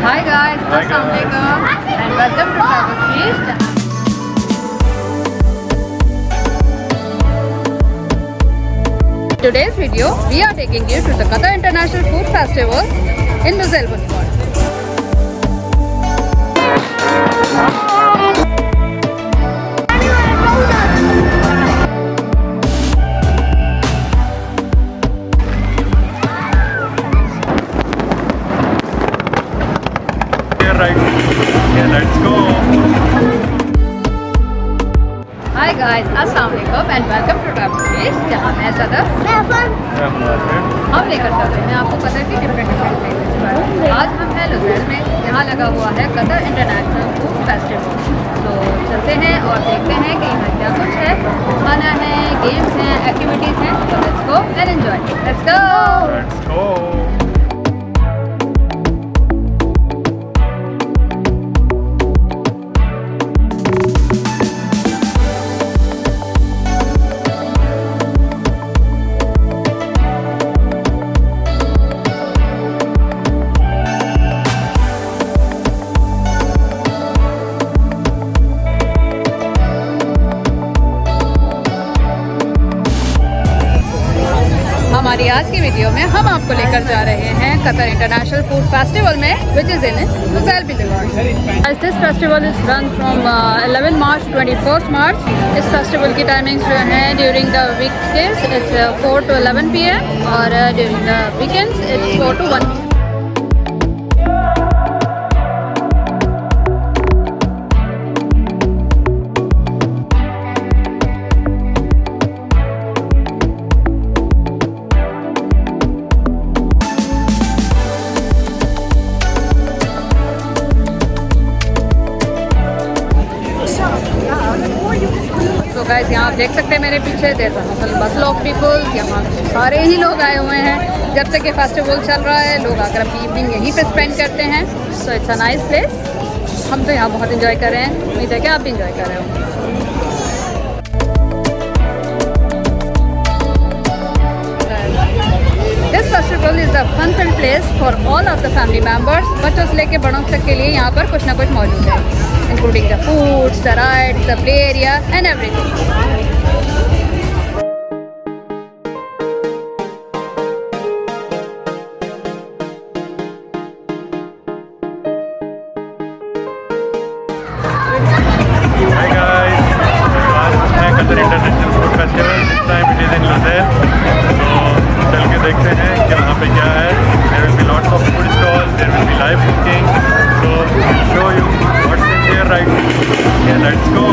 Hi guys, Assalamualaikum and welcome to Travelsheesh. Today's video, we are taking you to the Qatar International Food Festival in Lusail Boulevard. Let's go. Hi guys, Assalamualaikum and welcome to Travelsheesh. जहाँ मैं सदर हम लेकर चल रहे हैं आपको Qatar की डिफरेंट प्लेसेस पर। आज हम हैं लुसैल में, यहाँ लगा हुआ है कतर इंटरनेशनल फूड फेस्टिवल। तो चलते हैं और देखते हैं कि यहाँ क्या कुछ है, खाना है, गेम्स हैं, एक्टिविटीज़ हैं। तो let's go and enjoy. Let's go. हमारी आज की वीडियो में हम आपको लेकर जा रहे हैं कतर इंटरनेशनल फूड फेस्टिवल में, which is in Lusail Boulevard. This festival is run from 11 March 21 March. इस फेस्टिवल की टाइमिंग्स जो हैं during the weekdays it's 4 to 11 PM और during the weekends it's 4 to 1 PM। Guys यहाँ आप देख सकते हैं मेरे पीछे बस ऑफ पीपल, यहाँ सारे ही लोग आए हुए हैं। जब तक ये फेस्टिवल चल रहा है लोग आकर अपनी इवनिंग यहीं पे स्पेंड करते हैं। So it's a nice place. हम तो यहाँ बहुत इंजॉय कर रहे हैं, उम्मीद है कि आप भी इंजॉय कर रहे हो। This festival is the fun filled place for all of the family members. बच्चों से लेके बड़ों तक के लिए यहाँ पर कुछ ना कुछ मौजूद है, including the foods, the rides, the play area and everything. Hi guys, Qatar International Food Festival. This time it is in Lusail. So चल के देखते हैं कि वहाँ पे क्या है। There will be lots of food stalls. There will be live cooking. So we'll show you what's in there right now. Yeah, let's go.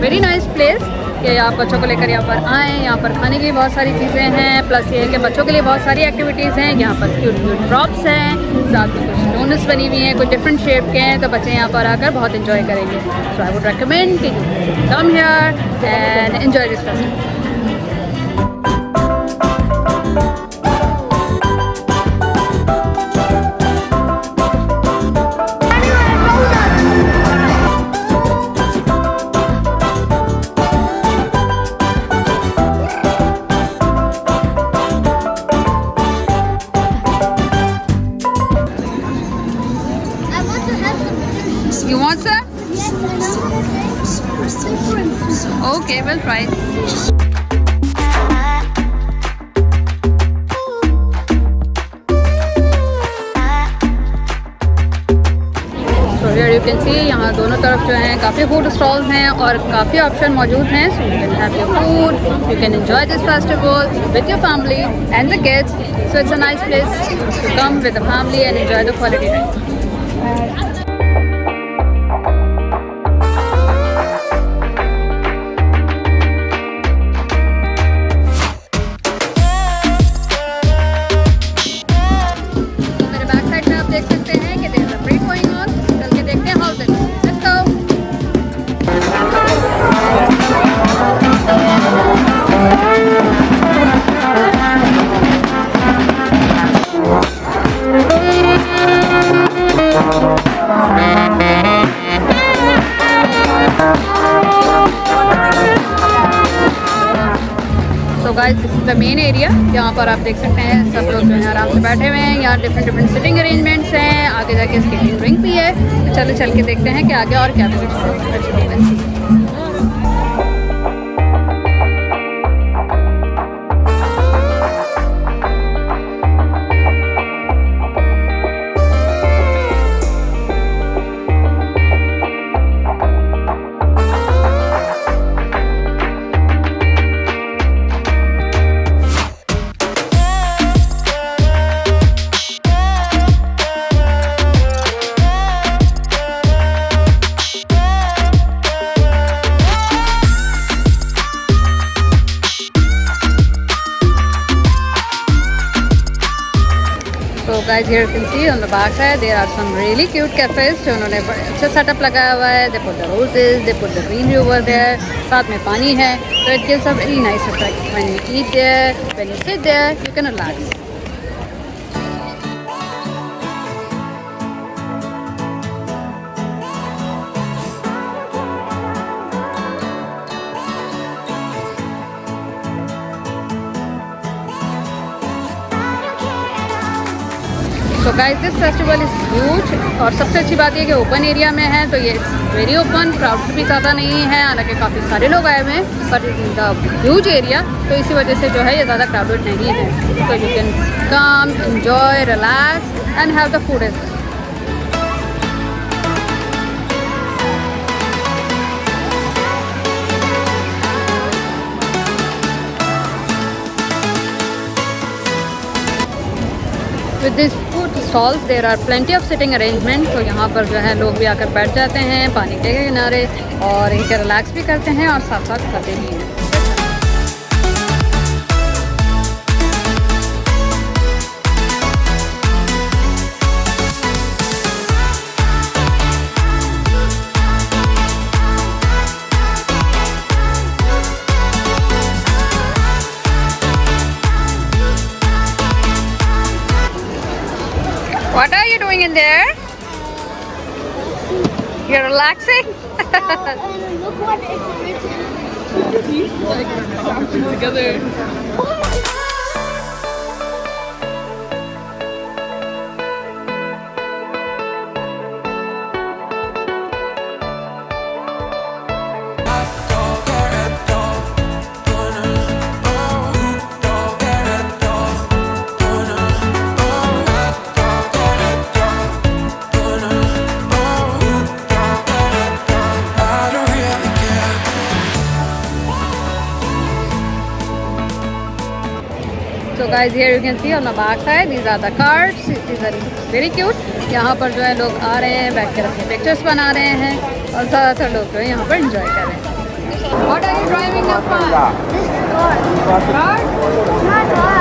Very nice place कि आप बच्चों को लेकर यहाँ पर आएँ। यहाँ पर खाने की बहुत सारी चीज़ें हैं, प्लस ये है कि बच्चों के लिए बहुत सारी एक्टिविटीज़ हैं। यहाँ पर क्यूट क्यूट ड्रॉप्स हैं, साथ में कुछ डोनट्स बनी हुई हैं, कुछ डिफरेंट शेप के हैं। तो बच्चे यहाँ पर आकर बहुत इन्जॉय करेंगे। सो आई वुड रिकमेंड कि come here and enjoy this festival. Okay, we'll try. So here you can see यहाँ दोनों तरफ जो हैं काफ़ी फूड स्टॉल्स हैं और काफ़ी ऑप्शन मौजूद हैं. So you can have your food, you can enjoy this festival with your family and the kids. So it's a nice place to come with the family and enjoy the quality time. Guys this is the main area. यहाँ पर आप देख सकते हैं सब लोग जो है आराम से बैठे हुए हैं. यहाँ डिफरेंट सिटिंग अरेंजमेंट्स हैं. आगे जाके स्केटिंग रिंग भी है. तो चलो चल के देखते हैं कि आगे और क्या कुछ. So guys, here you can see on the back side there are some really cute cafes जो उन्होंने बड़े अच्छा सेटअप लगाया हुआ है. They put the roses, they put the greenery over there. साथ में पानी है. So it gives a very nice effect when you eat there, when you sit there, you can relax. तो guys this festival is huge. और सबसे अच्छी बात ये कि ओपन एरिया में है. तो ये वेरी ओपन, क्राउड भी ज़्यादा नहीं है. हालांकि काफ़ी सारे लोग आए हुए हैं बट द ह्यूज एरिया. तो इसी वजह से जो है ये ज़्यादा क्राउडेड नहीं है. तो you can come, enjoy, relax and have the food as well. With these food stalls there are plenty of sitting arrangements. तो यहाँ पर जो है लोग भी आकर बैठ जाते हैं पानी के किनारे और इनके रिलैक्स भी करते हैं और साथ साथ खाते भी हैं. What are you doing in there? You're relaxing? Look what it's written. Like, together. So guys, here you can see on the back side these are the carts. These are very cute. यहाँ पर जो है लोग आ रहे हैं, बैठ कर अपने पिक्चर्स बना रहे हैं और ज़्यादातर लोग जो है यहाँ पर एंजॉय कर रहे हैं. What are you driving your car? This car. Car? Not car.